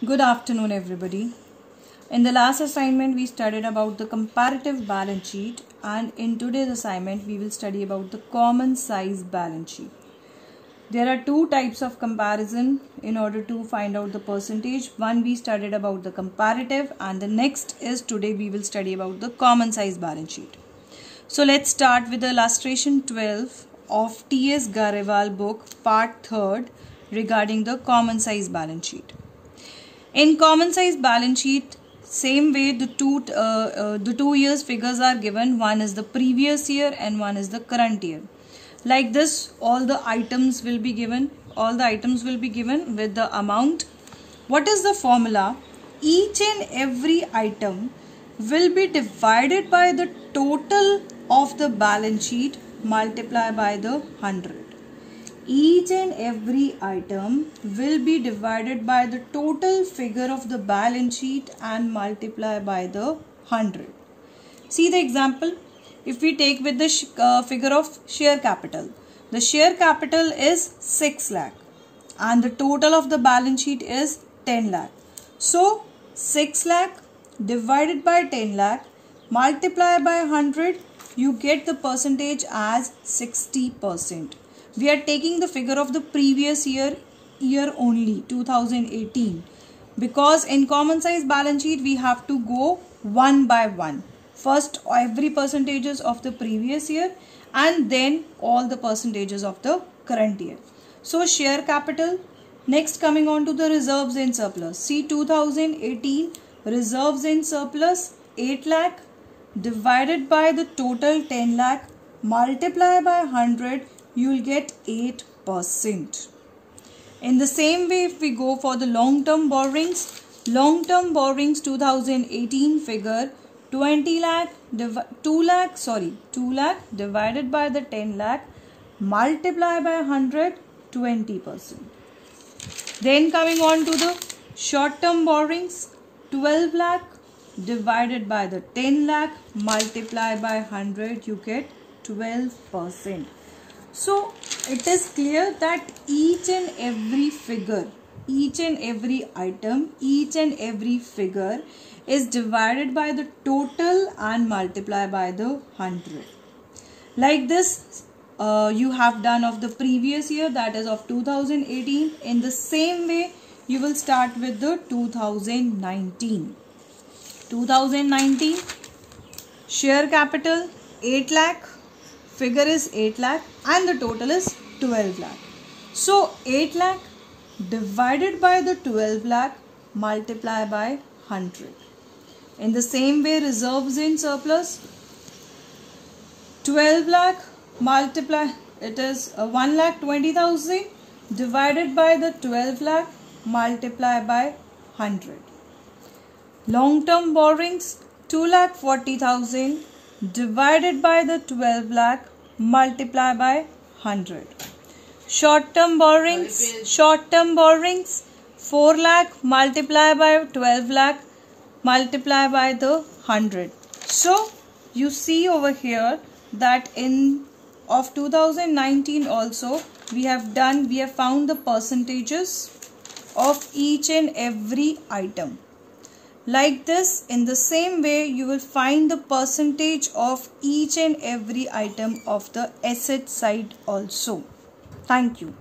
Good afternoon, everybody. In the last assignment, we studied about the comparative balance sheet, and in today's assignment, we will study about the common size balance sheet. There are two types of comparison in order to find out the percentage. One we studied about the comparative, and the next is today we will study about the common size balance sheet. So let's start with the illustration 12 of T.S. Garewal book, part 3rd, regarding the common size balance sheet. In common size balance sheet, same way the two years figures are given. One is the previous year and one is the current year. Like this, all the items will be given. All the items will be given with the amount. What is the formula? Each and every item will be divided by the total of the balance sheet multiplied by the 100. Each and every item will be divided by the total figure of the balance sheet and multiply by the 100. See the example. If we take with the figure of share capital, the share capital is 6 lakh and the total of the balance sheet is 10 lakh. So 6 lakh divided by 10 lakh multiply by 100, you get the percentage as 60%. We are taking the figure of the previous year only, 2018, because in common size balance sheet we have to go one by one. First every percentages of the previous year and then all the percentages of the current year. So share capital. Next, coming on to the reserves in surplus. See, 2018 reserves in surplus 8 lakh divided by the total 10 lakh multiply by 100, you will get 8%. In the same way, if we go for the long-term borrowings 2018 figure 2 lakh divided by the 10 lakh multiply by 100, 20%. Then coming on to the short-term borrowings, 12 lakh divided by the 10 lakh multiply by 100, you get 12%. So it is clear that each and every figure, each and every item, each and every figure is divided by the total and multiplied by the 100. Like this, you have done of the previous year, that is of 2018. In the same way, you will start with the 2019. 2019 share capital 8 lakh, figure is 8 lakh and the total is 12 lakh. So 8 lakh divided by the 12 lakh multiply by 100. In the same way, reserves in surplus 12 lakh multiply, it is 1,20,000 divided by the 12 lakh multiply by 100. Long-term borrowings 2,40,000 divided by the 12 lakh multiply by 100. Short-term borrowings 4 lakh multiply by 12 lakh multiply by the 100. So you see over here that in of 2019 also we have found the percentages of each and every item. Like this, in the same way, you will find the percentage of each and every item of the asset side also. Thank you.